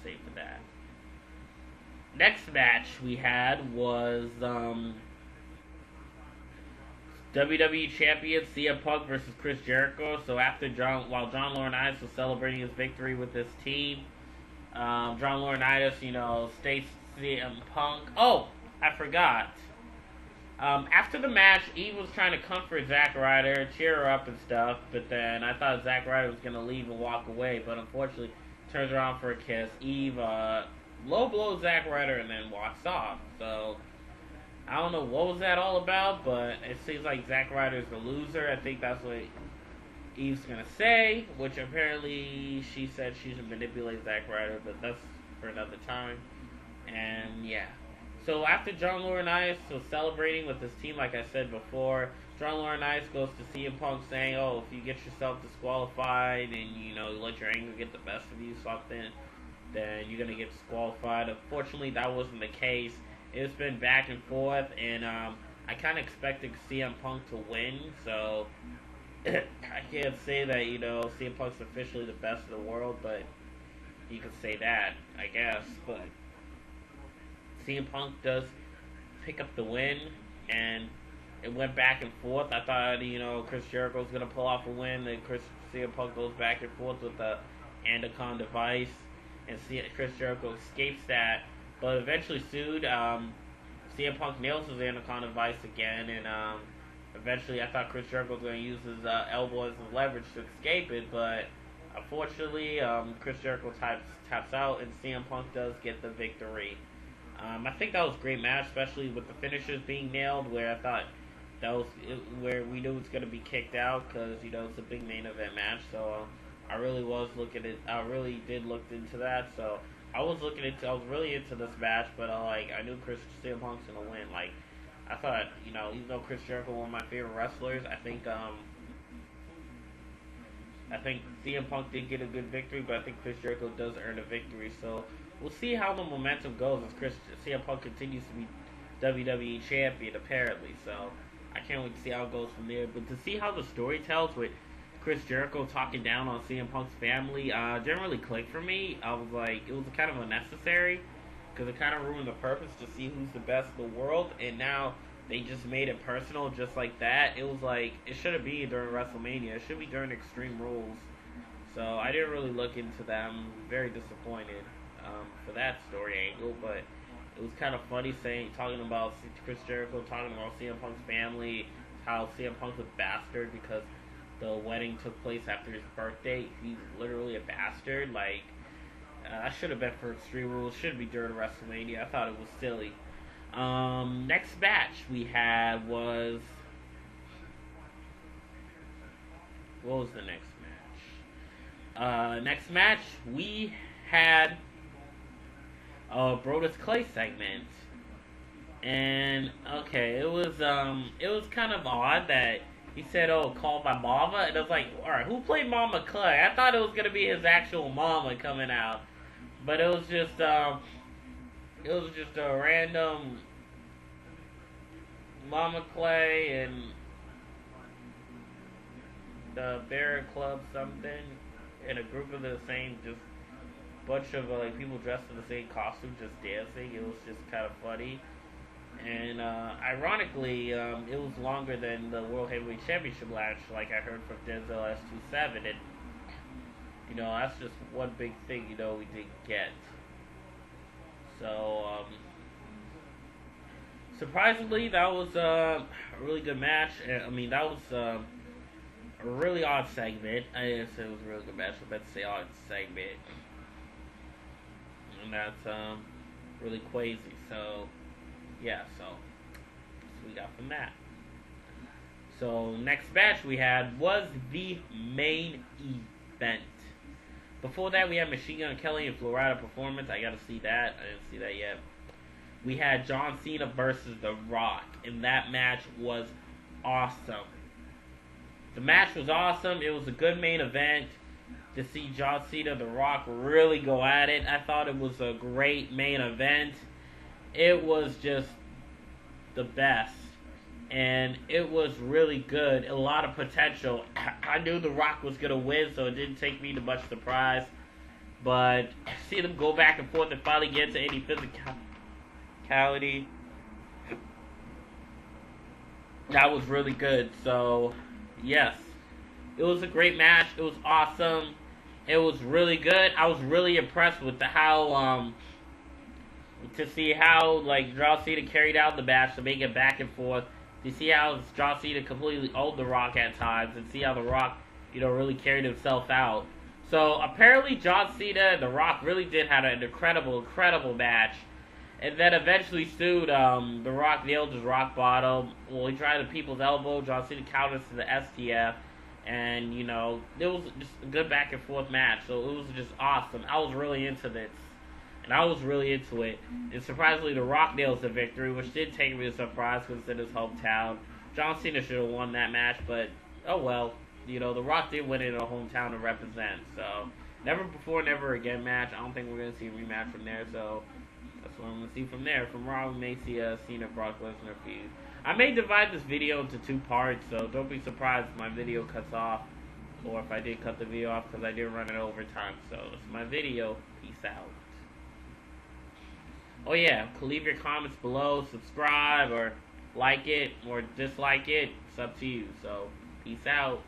Save for that. Next match we had was WWE Champion CM Punk versus Chris Jericho. So while John Laurinaitis was celebrating his victory with his team, John Laurinaitis, states CM Punk. Oh, I forgot. After the match, Eve was trying to comfort Zack Ryder, cheer her up and stuff, but then I thought Zack Ryder was going to leave and walk away, but unfortunately turns around for a kiss. Eve low blows Zack Ryder and then walks off. So I don't know what was that all about, but it seems like Zack Ryder's the loser. I think that's what Eve's going to say, which apparently she said she should manipulate Zack Ryder, but that's for another time. And yeah. So after John Laurinaitis was celebrating with his team, like I said before, John Laurinaitis goes to CM Punk saying, "Oh, if you get yourself disqualified and you let your anger get the best of you, something, then you're gonna get disqualified." Unfortunately, that wasn't the case. It's been back and forth, and I kind of expected CM Punk to win. So I can't say that CM Punk's officially the best in the world, but you could say that, I guess. But CM Punk does pick up the win, and it went back and forth. I thought, Chris Jericho was going to pull off a win, then CM Punk goes back and forth with the Andacon device, and Chris Jericho escapes that, but eventually sued. CM Punk nails his Andacon device again, and eventually I thought Chris Jericho was going to use his elbow as his leverage to escape it, but unfortunately, Chris Jericho taps out, and CM Punk does get the victory. I think that was a great match, especially with the finishers being nailed, where I thought where we knew it was going to be kicked out, because it's a big main event match. So I really did look into that. So I was really into this match, but I knew CM Punk's going to win. Like, I thought, even though Chris Jericho was one of my favorite wrestlers, I think CM Punk did get a good victory, but I think Chris Jericho does earn a victory. So we'll see how the momentum goes as CM Punk continues to be WWE Champion, apparently. So I can't wait to see how it goes from there. But to see how the story tells with Chris Jericho talking down on CM Punk's family didn't really click for me. I was like, it was kind of unnecessary, because it kind of ruined the purpose to see who's the best in the world. And now they just made it personal just like that. It was like, it shouldn't be during WrestleMania. It should be during Extreme Rules. So I didn't really look into that. I'm very disappointed for that story angle, but it was kind of funny talking about Chris Jericho, talking about CM Punk's family, how CM Punk's a bastard because the wedding took place after his birthday. He's literally a bastard. Like, that should have been for Extreme Rules. Should be during WrestleMania. I thought it was silly. Next match we had was... What was the next match? Next match we had Brodus Clay segment, and okay, it was kind of odd that he said, "Oh, call my mama," and I was like, all right, who played Mama Clay? I thought it was gonna be his actual mama coming out, but it was just a random Mama Clay and the Bear Club something, in a group of the same, just bunch of people dressed in the same costume just dancing. It was just kind of funny, and ironically, it was longer than the World Heavyweight Championship match, like I heard from Denzel S27, and that's just one big thing we didn't get. So surprisingly, that was a really good match. I mean, that was a really odd segment. I didn't say it was a really good match. I meant to say odd segment. And that's really crazy. So yeah, so we got from that. So next match we had was the main event. Before that, we had Machine Gun Kelly and Florida Performance. I gotta see that. I didn't see that yet. We had John Cena versus The Rock, and that match was awesome. The match was awesome. It was a good main event. To see John Cena, The Rock really go at it. I thought it was a great main event. It was just the best. And it was really good. A lot of potential. I knew The Rock was going to win, so it didn't take me to much surprise. But see them go back and forth and finally get to any physicality. That was really good. So, yes. It was a great match. It was awesome. It was really good. I was really impressed with to see how, like, John Cena carried out the match to make it back and forth. To see how John Cena completely owned The Rock at times. And see how The Rock, really carried himself out. So, apparently John Cena and The Rock really did have an incredible match. And then eventually soon, The Rock nailed his rock bottom. Well, he tried the people's elbow. John Cena countered to the STF. And, it was just a good back and forth match. So it was just awesome. I was really into this. And I was really into it. And surprisingly, The Rock nails the victory, which did take me a surprise because it's in his hometown. John Cena should have won that match, but oh well. The Rock did win it in a hometown to represent. So, never before, never again match. I don't think we're going to see a rematch from there. So, that's what I'm going to see from there. From Raw, we may see a Cena Brock Lesnar feud. I may divide this video into 2 parts, so don't be surprised if my video cuts off. Or if I did cut the video off because I did run it over time. So, this is my video. Peace out. Oh yeah, leave your comments below, subscribe, or like it, or dislike it. It's up to you. So, peace out.